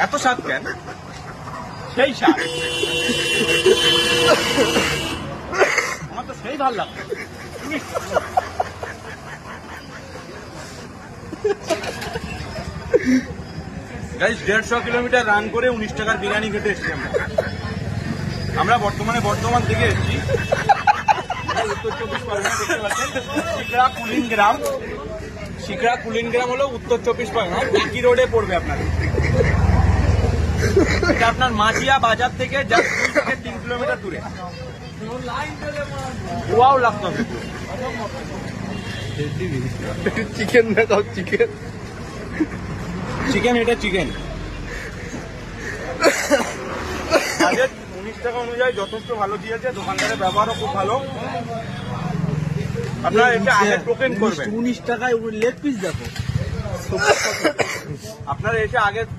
এত স্বাদ কেন? সেই স্বাদ আমার তো সেই ভালো লাগছে। গাইস 150 কিলোমিটার রান করে 19 টাকার বিরিয়ানি খেতে এসেছি আমরা বর্তমান থেকে এসেছি উত্তর 24 পরগনা। দেখতে পাচ্ছেন শিকড়া কুলিন গ্রাম হলো উত্তর 24 পরগনা, একই রোডে পড়বে আপনার। এটা আপনার মাঝিয়া বাজার থেকে জাস্ট 2 থেকে 3 কিলোমিটার দূরে। ওয়াও লাগতো চিকেন দেখাও, চিকেন। এটা চিকেন আগে 19 টাকা অনুযায়ী যথেষ্ট ভালো দিয়েছে। দোকানদারের ব্যবহারও খুব ভালো। আপনারা এটা আগে টোকেন করবেন। 19 টাকায় লেগ পিস দেখো। আপনারা এসে আগে